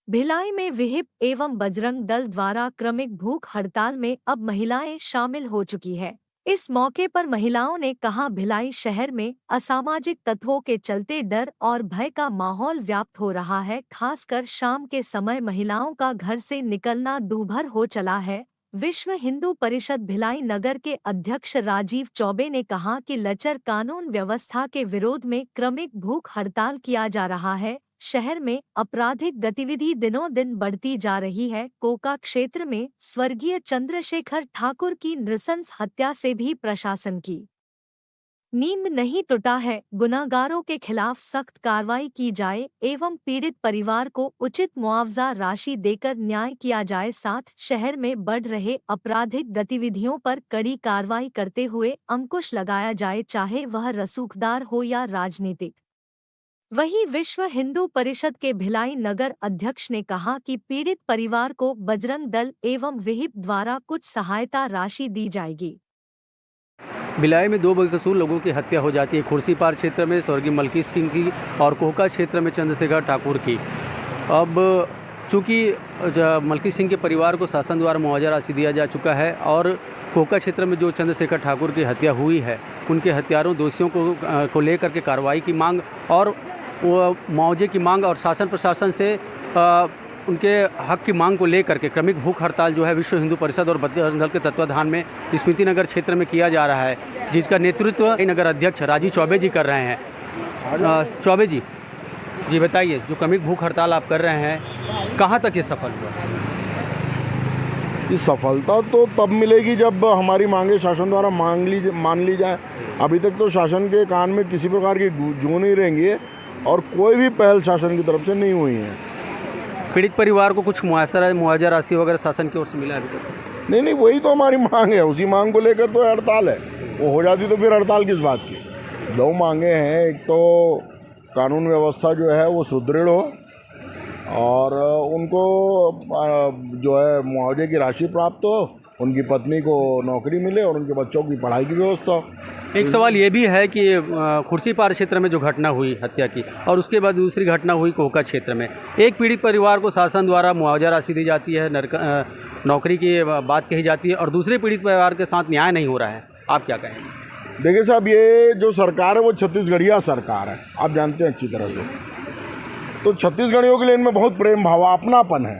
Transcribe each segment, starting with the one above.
भिलाई में विहिप एवं बजरंग दल द्वारा क्रमिक भूख हड़ताल में अब महिलाएं शामिल हो चुकी है। इस मौके पर महिलाओं ने कहा, भिलाई शहर में असामाजिक तत्वों के चलते डर और भय का माहौल व्याप्त हो रहा है। खासकर शाम के समय महिलाओं का घर से निकलना दूभर हो चला है। विश्व हिंदू परिषद भिलाई नगर के अध्यक्ष राजीव चौबे ने कहा कि लचर कानून व्यवस्था के विरोध में क्रमिक भूख हड़ताल किया जा रहा है। शहर में आपराधिक गतिविधि दिनों दिन बढ़ती जा रही है। कोका क्षेत्र में स्वर्गीय चंद्रशेखर ठाकुर की नृशंस हत्या से भी प्रशासन की नींद नहीं टूटा है। गुनाहगारों के खिलाफ सख्त कार्रवाई की जाए एवं पीड़ित परिवार को उचित मुआवजा राशि देकर न्याय किया जाए। साथ शहर में बढ़ रहे आपराधिक गतिविधियों पर कड़ी कार्रवाई करते हुए अंकुश लगाया जाए, चाहे वह रसूखदार हो या राजनीतिक। वहीं विश्व हिंदू परिषद के भिलाई नगर अध्यक्ष ने कहा कि पीड़ित परिवार को बजरंग दल एवं विहिप द्वारा कुछ सहायता राशि दी जाएगी। भिलाई में दो बेकसूर लोगों की हत्या हो जाती है। खुर्सीपार क्षेत्र में स्वर्गीय मलकी सिंह की और कोका क्षेत्र में चंद्रशेखर ठाकुर की। अब चूँकि मलकी सिंह के परिवार को शासन द्वारा मुआवजा राशि दिया जा चुका है और कोका क्षेत्र में जो चंद्रशेखर ठाकुर की हत्या हुई है, उनके हत्यारों दोषियों को लेकर के कार्रवाई की मांग और मुआवजे की मांग और शासन प्रशासन से उनके हक की मांग को लेकर के क्रमिक भूख हड़ताल जो है विश्व हिंदू परिषद और बजरंग दल के तत्वाधान में स्मृति नगर क्षेत्र में किया जा रहा है, जिसका नेतृत्व नगर अध्यक्ष राजीव चौबे जी कर रहे हैं। चौबे जी बताइए, जो क्रमिक भूख हड़ताल आप कर रहे हैं, कहाँ तक ये सफल हुआ? ये सफलता तो तब मिलेगी जब हमारी मांगे शासन द्वारा मान ली जाए। अभी तक तो शासन के कान में किसी प्रकार की जू नहीं रहेंगी और कोई भी पहल शासन की तरफ से नहीं हुई है। पीड़ित परिवार को कुछ मुआवजा राशि वगैरह शासन की ओर से मिला अभी तक? नहीं, वही तो हमारी मांग है, उसी मांग को लेकर तो हड़ताल है। वो हो जाती तो फिर हड़ताल किस बात की। दो मांगे हैं, एक तो कानून व्यवस्था जो है वो सुदृढ़ हो और उनको जो है मुआवजे की राशि प्राप्त हो, उनकी पत्नी को नौकरी मिले और उनके बच्चों की पढ़ाई की व्यवस्था हो। एक सवाल ये भी है कि खुर्सीपार क्षेत्र में जो घटना हुई हत्या की और उसके बाद दूसरी घटना हुई कोका क्षेत्र में, एक पीड़ित परिवार को शासन द्वारा मुआवजा राशि दी जाती है, नौकरी की बात कही जाती है और दूसरे पीड़ित परिवार के साथ न्याय नहीं हो रहा है। आप क्या कहेंगे? देखिए साहब, ये जो सरकार है वो छत्तीसगढ़िया सरकार है, आप जानते हैं अच्छी तरह से। तो छत्तीसगढ़ियों के लिए इनमें बहुत प्रेम भाव, अपनापन है।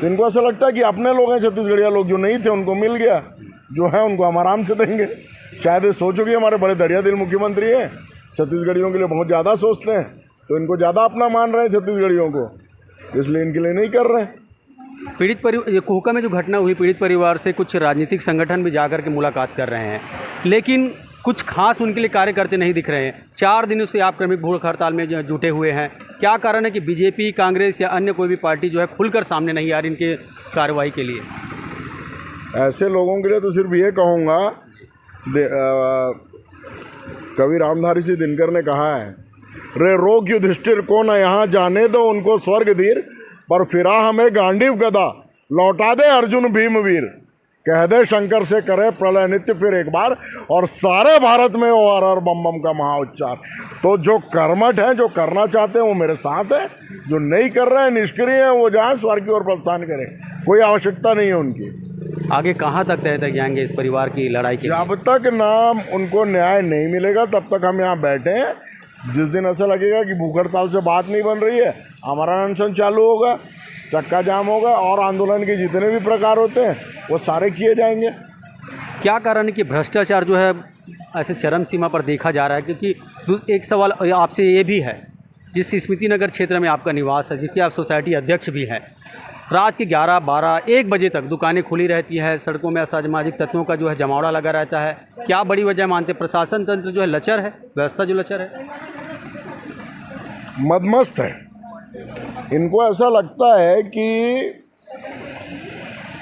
तो इनको ऐसा लगता है कि अपने लोग हैं छत्तीसगढ़िया लोग, जो नहीं थे उनको मिल गया, जो है उनको हम आराम से देंगे। शायद ये सोचो कि हमारे बड़े दरिया दिल मुख्यमंत्री हैं, छत्तीसगढ़ियों के लिए बहुत ज़्यादा सोचते हैं, तो इनको ज़्यादा अपना मान रहे हैं छत्तीसगढ़ियों को, इसलिए इनके लिए नहीं कर रहे हैं। पीड़ित परिवार कोका में जो घटना हुई, पीड़ित परिवार से कुछ राजनीतिक संगठन भी जाकर के मुलाकात कर रहे हैं, लेकिन कुछ खास उनके लिए कार्य करते नहीं दिख रहे हैं। 4 दिनों से आप क्रमिक भूख हड़ताल में जुटे हुए हैं। क्या कारण है कि बीजेपी, कांग्रेस या अन्य कोई भी पार्टी जो है खुलकर सामने नहीं आ रही इनके कार्रवाई के लिए? ऐसे लोगों के लिए तो सिर्फ ये कहूँगा, कवि रामधारी सिंह दिनकर ने कहा है, रे रोग युधिष्ठिर को न यहाँ जाने दो उनको स्वर्ग धीर, पर फिरा हमें गांडीव गदा लौटा दे अर्जुन भीमवीर। कह दे शंकर से करे प्रलय नित्य फिर एक बार, और सारे भारत में हो हर हर बम बम का महाउच्चार। तो जो कर्मठ हैं, जो करना चाहते हैं वो मेरे साथ है, जो नहीं कर रहे हैं, निष्क्रिय हैं, वो जाएं स्वर्ग की ओर प्रस्थान करें, कोई आवश्यकता नहीं है उनकी। आगे कहाँ तक तय तक जाएंगे इस परिवार की लड़ाई के? जब तक ना उनको न्याय नहीं मिलेगा तब तक हम यहाँ बैठे हैं। जिस दिन ऐसा लगेगा कि भूख हड़ताल से बात नहीं बन रही है, हमारा अनशन चालू होगा, चक्का जाम होगा और आंदोलन के जितने भी प्रकार होते हैं वो सारे किए जाएंगे। क्या कारण है कि भ्रष्टाचार जो है ऐसे चरम सीमा पर देखा जा रहा है? क्योंकि एक सवाल आपसे ये भी है, जिस स्मृति नगर क्षेत्र में आपका निवास है, जिसके आप सोसाइटी अध्यक्ष भी हैं, रात के 11, 12, 1 बजे तक दुकानें खुली रहती है, सड़कों में असामाजिक तत्वों का जो है जमावड़ा लगा रहता है। क्या बड़ी वजह मानते? प्रशासन तंत्र जो है लचर है, व्यवस्था जो लचर है, मदमस्त है। इनको ऐसा लगता है कि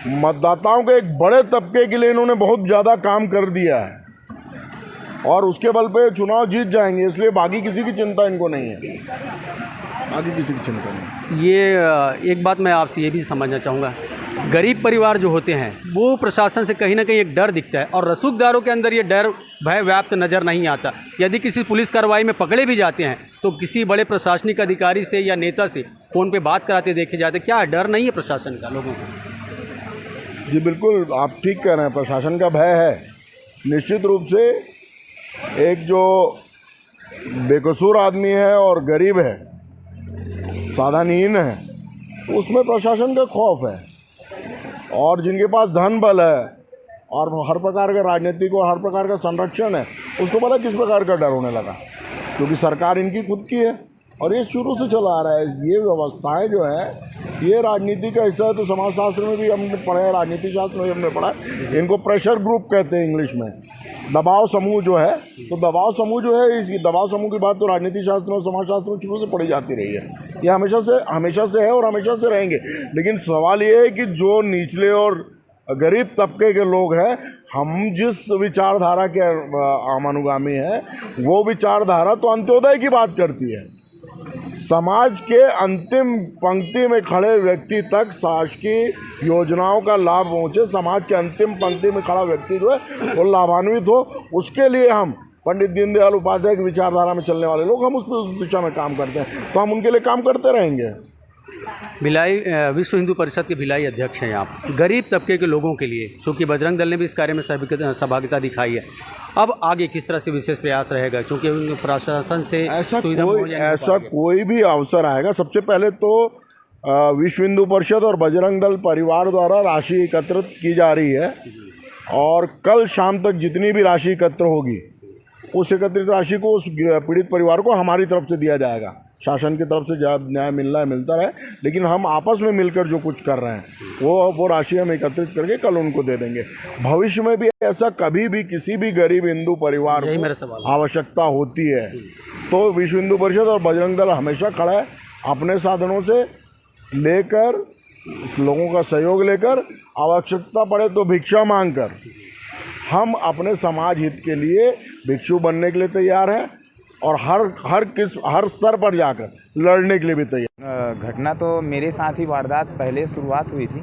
मतदाताओं के एक बड़े तबके के लिए इन्होंने बहुत ज़्यादा काम कर दिया है और उसके बल पे चुनाव जीत जाएंगे, इसलिए बाकी किसी की चिंता इनको नहीं है, बाकी किसी की चिंता नहीं। ये एक बात मैं आपसे ये भी समझना चाहूँगा गरीब परिवार जो होते हैं वो प्रशासन से कहीं ना कहीं एक डर दिखता है, और रसूखदारों के अंदर ये डर भय व्याप्त नज़र नहीं आता। यदि किसी पुलिस कार्रवाई में पकड़े भी जाते हैं तो किसी बड़े प्रशासनिक अधिकारी से या नेता से फ़ोन पे बात कराते देखे जाते, क्या डर नहीं है प्रशासन का लोगों को? जी बिल्कुल, आप ठीक कह रहे हैं, प्रशासन का भय है। निश्चित रूप से एक जो बेकसूर आदमी है और गरीब है, साधनहीन है, उसमें प्रशासन का खौफ है। और जिनके पास धन बल है और हर प्रकार का राजनीतिक और हर प्रकार का संरक्षण है, उसको पता किस प्रकार का डर होने लगा, क्योंकि सरकार इनकी खुद की है और ये शुरू से चला आ रहा है। ये व्यवस्थाएं जो है ये राजनीति का हिस्सा है। तो समाजशास्त्र में भी हमने पढ़ा है, राजनीति शास्त्र में भी हमने पढ़ा है, इनको प्रेशर ग्रुप कहते हैं इंग्लिश में, दबाव समूह जो है। तो दबाव समूह जो है, इस दबाव समूह की बात तो राजनीति शास्त्र और समाजशास्त्र में शुरू से पढ़ी जाती रही है। ये हमेशा से है और हमेशा से रहेंगे। लेकिन सवाल ये है कि जो निचले और गरीब तबके के लोग हैं, हम जिस विचारधारा के अनुगामी हैं, वो विचारधारा तो अंत्योदय की बात करती है। समाज के अंतिम पंक्ति में खड़े व्यक्ति तक शासकीय योजनाओं का लाभ पहुँचे, समाज के अंतिम पंक्ति में खड़ा व्यक्ति जो है वो लाभान्वित हो, उसके लिए हम पंडित दीनदयाल उपाध्याय की विचारधारा में चलने वाले लोग हम उस दिशा में काम करते हैं, तो हम उनके लिए काम करते रहेंगे। भिलाई विश्व हिंदू परिषद के भिलाई अध्यक्ष हैं आप। गरीब तबके के लोगों के लिए, चूँकि बजरंग दल ने भी इस कार्य में सहभागिता दिखाई है, अब आगे किस तरह से विशेष प्रयास रहेगा, क्योंकि प्रशासन से ऐसा कोई भी अवसर आएगा, सबसे पहले तो विश्व हिंदू परिषद और बजरंग दल परिवार द्वारा राशि एकत्रित की जा रही है, और कल शाम तक जितनी भी राशि एकत्र होगी उस एकत्रित राशि को उस पीड़ित परिवार को हमारी तरफ से दिया जाएगा। शासन की तरफ से जब न्याय मिलना है मिलता रहे, लेकिन हम आपस में मिलकर जो कुछ कर रहे हैं वो राशि हम एकत्रित करके कल उनको दे देंगे। भविष्य में भी ऐसा कभी भी किसी भी गरीब हिंदू परिवार को आवश्यकता होती है तो विश्व हिंदू परिषद और बजरंग दल हमेशा खड़ा है, अपने साधनों से लेकर, लोगों का सहयोग लेकर, आवश्यकता पड़े तो भिक्षा मांगकर हम अपने समाज हित के लिए भिक्षु बनने के लिए तैयार हैं, और हर स्तर पर जाकर लड़ने के लिए भी तैयार। घटना तो मेरे साथ ही वारदात पहले शुरुआत हुई थी।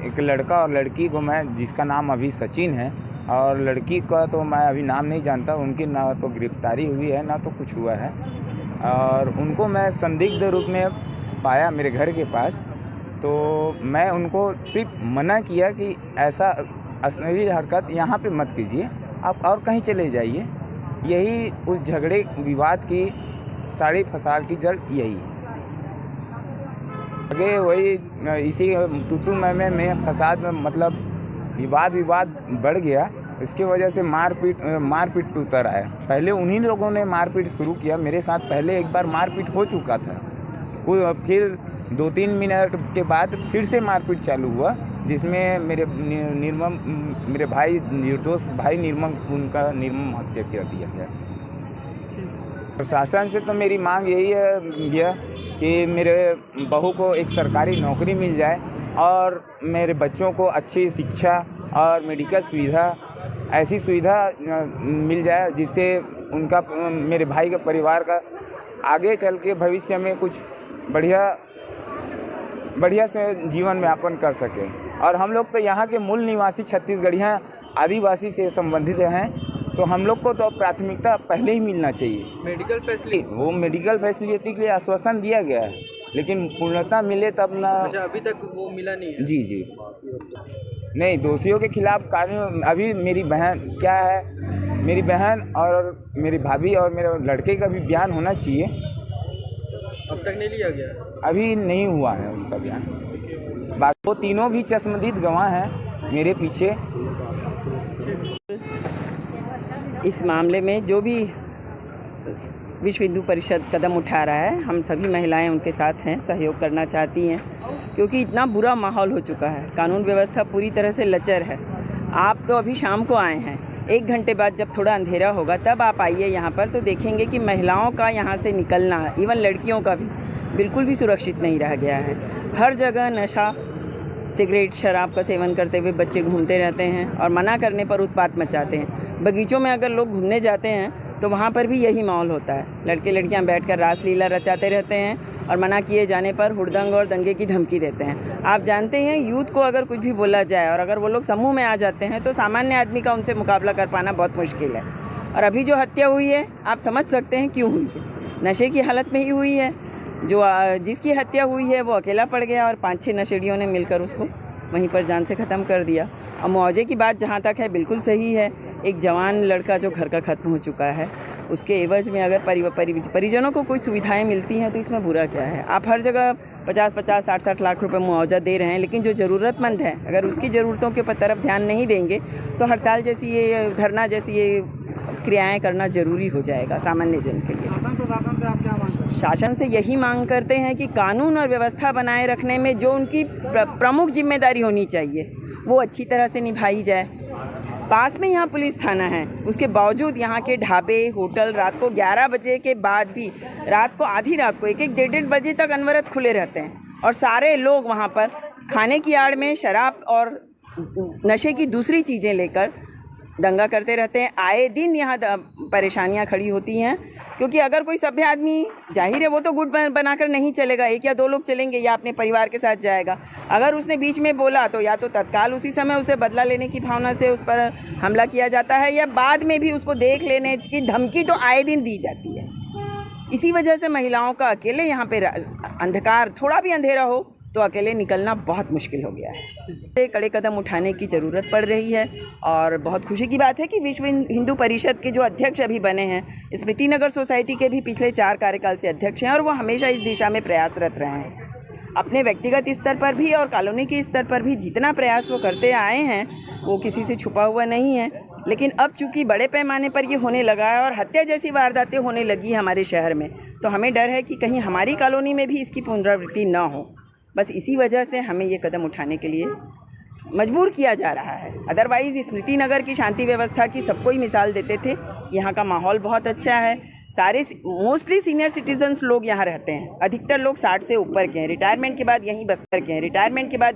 एक लड़का और लड़की को मैं, जिसका नाम अभी सचिन है, और लड़की का तो मैं अभी नाम नहीं जानता, उनकी ना तो गिरफ्तारी हुई है ना तो कुछ हुआ है, और उनको मैं संदिग्ध रूप में पाया मेरे घर के पास। तो मैं उनको सिर्फ मना किया कि ऐसा अश्लील हरकत यहाँ पे मत कीजिए, आप और कहीं चले जाइए। यही उस झगड़े विवाद की सारी फसाद की जड़ यही है। आगे वही इसी तू में फसाद में मतलब विवाद बढ़ गया, इसकी वजह से मारपीट उतर आया। पहले उन्हीं लोगों ने मारपीट शुरू किया मेरे साथ। पहले एक बार मारपीट हो चुका था, फिर 2-3 मिनट के बाद फिर से मारपीट चालू हुआ, जिसमें मेरे भाई निर्दोष भाई निर्मम हत्या कर दिया गया। प्रशासन से तो मेरी मांग यही है भैया कि मेरे बहू को एक सरकारी नौकरी मिल जाए, और मेरे बच्चों को अच्छी शिक्षा और मेडिकल सुविधा, ऐसी सुविधा मिल जाए जिससे उनका, मेरे भाई का परिवार का आगे चल के भविष्य में कुछ बढ़िया से जीवन यापन कर सके। और हम लोग तो यहाँ के मूल निवासी छत्तीसगढ़ियाँ आदिवासी से संबंधित हैं, तो हम लोग को तो प्राथमिकता पहले ही मिलना चाहिए। मेडिकल फैसिलिटी के लिए आश्वासन दिया गया है, लेकिन पूर्णता मिले तब ना। अच्छा, अभी तक वो मिला नहीं है? जी नहीं, दोषियों के खिलाफ कानून, अभी मेरी बहन और मेरी भाभी और मेरे लड़के का भी बयान होना चाहिए। अब तक नहीं लिया गया? अभी नहीं हुआ है उनका बयान। बाकी वो तीनों भी चश्मदीद गवाह हैं मेरे पीछे। इस मामले में जो भी विश्व हिंदू परिषद कदम उठा रहा है, हम सभी महिलाएं उनके साथ हैं, सहयोग करना चाहती हैं, क्योंकि इतना बुरा माहौल हो चुका है, कानून व्यवस्था पूरी तरह से लचर है। आप तो अभी शाम को आए हैं, 1 घंटे बाद जब थोड़ा अंधेरा होगा तब आप आइए यहाँ पर, तो देखेंगे कि महिलाओं का यहाँ से निकलना, इवन लड़कियों का भी बिल्कुल भी सुरक्षित नहीं रह गया है। हर जगह नशा, सिगरेट, शराब का सेवन करते हुए बच्चे घूमते रहते हैं और मना करने पर उत्पात मचाते हैं। बगीचों में अगर लोग घूमने जाते हैं तो वहाँ पर भी यही माहौल होता है। लड़के लड़कियाँ बैठकर रासलीला रचाते रहते हैं और मना किए जाने पर हुड़दंग और दंगे की धमकी देते हैं। आप जानते हैं यूथ को अगर कुछ भी बोला जाए और अगर वो लोग समूह में आ जाते हैं तो सामान्य आदमी का उनसे मुकाबला कर पाना बहुत मुश्किल है। और अभी जो हत्या हुई है आप समझ सकते हैं क्यों हुई है। नशे की हालत में ही हुई है। जो जिसकी हत्या हुई है वो अकेला पड़ गया और 5-6 नशेड़ियों ने मिलकर उसको वहीं पर जान से ख़त्म कर दिया। और मुआवजे की बात जहाँ तक है बिल्कुल सही है। एक जवान लड़का जो घर का ख़त्म हो चुका है उसके एवज में अगर परिजनों को कुछ सुविधाएं मिलती हैं तो इसमें बुरा क्या है। आप हर जगह 50-50, 60-60 लाख रुपए मुआवजा दे रहे हैं, लेकिन जो ज़रूरतमंद है अगर उसकी ज़रूरतों के तरफ ध्यान नहीं देंगे तो हड़ताल जैसी ये धरना जैसी ये क्रियाएं करना ज़रूरी हो जाएगा सामान्य जन के लिए। शासन से यही मांग करते हैं कि कानून और व्यवस्था बनाए रखने में जो उनकी प्रमुख जिम्मेदारी होनी चाहिए वो अच्छी तरह से निभाई जाए। पास में यहाँ पुलिस थाना है, उसके बावजूद यहाँ के ढाबे होटल रात को 11 बजे के बाद भी रात को आधी रात को 1-1, 1:30 बजे तक अनवरत खुले रहते हैं और सारे लोग वहाँ पर खाने की आड़ में शराब और नशे की दूसरी चीज़ें लेकर दंगा करते रहते हैं। आए दिन यहाँ परेशानियाँ खड़ी होती हैं क्योंकि अगर कोई सभ्य आदमी, जाहिर है वो तो गुट बनाकर नहीं चलेगा, 1 या 2 लोग चलेंगे या अपने परिवार के साथ जाएगा। अगर उसने बीच में बोला तो या तो तत्काल उसी समय उसे बदला लेने की भावना से उस पर हमला किया जाता है या बाद में भी उसको देख लेने की धमकी तो आए दिन दी जाती है। इसी वजह से महिलाओं का अकेले यहाँ पे अंधकार, थोड़ा भी अंधेरा हो तो अकेले निकलना बहुत मुश्किल हो गया है। कड़े कदम उठाने की ज़रूरत पड़ रही है और बहुत खुशी की बात है कि विश्व हिंदू परिषद के जो अध्यक्ष अभी बने हैं, स्मृति नगर सोसाइटी के भी पिछले 4 कार्यकाल से अध्यक्ष हैं और वो हमेशा इस दिशा में प्रयासरत रहे हैं। अपने व्यक्तिगत स्तर पर भी और कॉलोनी के स्तर पर भी जितना प्रयास वो करते आए हैं वो किसी से छुपा हुआ नहीं है। लेकिन अब चूंकि बड़े पैमाने पर ये होने लगा है और हत्या जैसी वारदातें होने लगी है हमारे शहर में, तो हमें डर है कि कहीं हमारी कॉलोनी में भी इसकी पुनरावृत्ति ना हो। बस इसी वजह से हमें ये कदम उठाने के लिए मजबूर किया जा रहा है। अदरवाइज़ स्मृति नगर की शांति व्यवस्था की सबको ही मिसाल देते थे। यहाँ का माहौल बहुत अच्छा है। सारे मोस्टली सीनियर सिटीजन्स लोग यहाँ रहते हैं। अधिकतर लोग 60 से ऊपर के हैं, रिटायरमेंट के बाद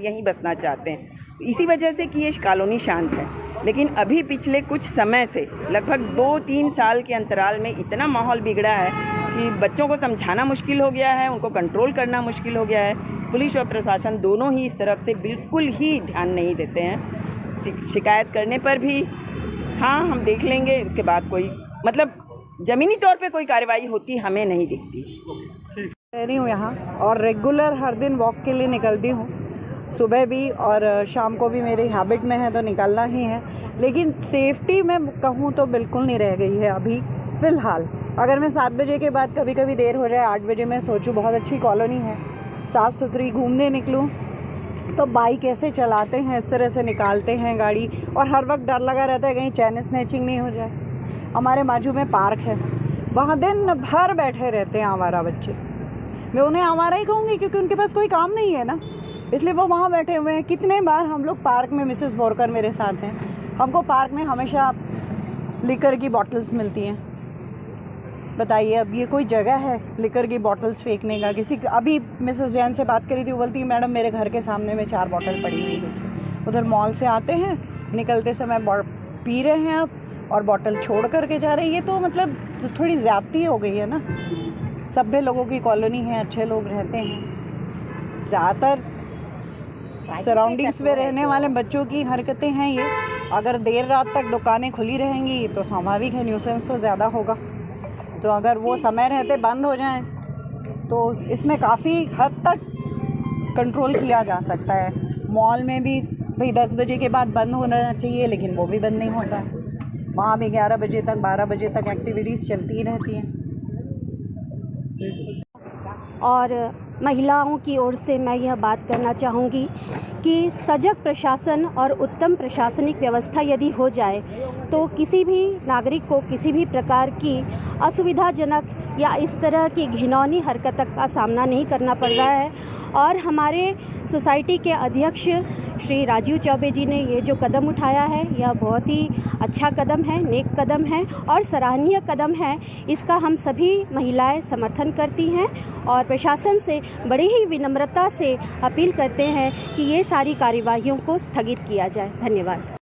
यहीं बसना चाहते हैं। इसी वजह से कि ये कॉलोनी शांत है। लेकिन अभी पिछले कुछ समय से लगभग 2-3 साल के अंतराल में इतना माहौल बिगड़ा है कि बच्चों को समझाना मुश्किल हो गया है, उनको कंट्रोल करना मुश्किल हो गया है। पुलिस और प्रशासन दोनों ही इस तरफ से बिल्कुल ही ध्यान नहीं देते हैं। शिकायत करने पर भी हाँ हम देख लेंगे, उसके बाद कोई मतलब ज़मीनी तौर पे कोई कार्रवाई होती हमें नहीं दिखती। रह रही हूँ यहाँ और रेगुलर हर दिन वॉक के लिए निकलती हूँ, सुबह भी और शाम को भी मेरी हैबिट में है तो निकलना ही है। लेकिन सेफ्टी में कहूँ तो बिल्कुल नहीं रह गई है अभी फ़िलहाल। अगर मैं 7 बजे के बाद कभी कभी देर हो जाए, 8 बजे मैं सोचूं बहुत अच्छी कॉलोनी है, साफ़ सुथरी, घूमने निकलूं तो बाइक ऐसे चलाते हैं, इस तरह से निकालते हैं गाड़ी और हर वक्त डर लगा रहता है कहीं चैन स्नैचिंग नहीं हो जाए। हमारे बाजू में पार्क है, वहाँ दिन भर बैठे रहते हैं आवारा बच्चे। मैं उन्हें आवारा ही कहूँगी क्योंकि उनके पास कोई काम नहीं है ना, इसलिए वो वहाँ बैठे हुए हैं। कितने बार हम लोग पार्क में, मिसेस बोरकर मेरे साथ हैं, हमको पार्क में हमेशा लिकर की बॉटल्स मिलती हैं। बताइए अब ये कोई जगह है लिकर की बॉटल्स फेंकने का? अभी मिसेस जैन से बात करी थी, वो बोलती मैडम मेरे घर के सामने में 4 बॉटल पड़ी हुई है। उधर मॉल से आते हैं, निकलते समय पी रहे हैं आप और बॉटल छोड़ करके जा रहे हैं। ये तो मतलब थोड़ी ज़्यादती हो गई है ना। सभ्य लोगों की कॉलोनी है, अच्छे लोग रहते हैं। ज़्यादातर सराउंडिंग्स में रहने वाले बच्चों की हरकतें हैं ये। अगर देर रात तक दुकानें खुली रहेंगी तो स्वाभाविक है न्यूसेंस तो ज़्यादा होगा। तो अगर वो समय रहते बंद हो जाएं तो इसमें काफ़ी हद तक कंट्रोल किया जा सकता है। मॉल में भी भाई 10 बजे के बाद बंद होना चाहिए, लेकिन वो भी बंद नहीं होता है। वहाँ भी 11 बजे तक, 12 बजे तक एक्टिविटीज़ चलती ही रहती हैं। और महिलाओं की ओर से मैं यह बात करना चाहूँगी कि सजग प्रशासन और उत्तम प्रशासनिक व्यवस्था यदि हो जाए तो किसी भी नागरिक को किसी भी प्रकार की असुविधाजनक या इस तरह की घिनौनी हरकत का सामना नहीं करना पड़ रहा है। और हमारे सोसाइटी के अध्यक्ष श्री राजीव चौबे जी ने ये जो कदम उठाया है यह बहुत ही अच्छा कदम है, नेक कदम है और सराहनीय कदम है। इसका हम सभी महिलाएं समर्थन करती हैं और प्रशासन से बड़ी ही विनम्रता से अपील करते हैं कि ये सारी कार्यवाहियों को स्थगित किया जाए। धन्यवाद।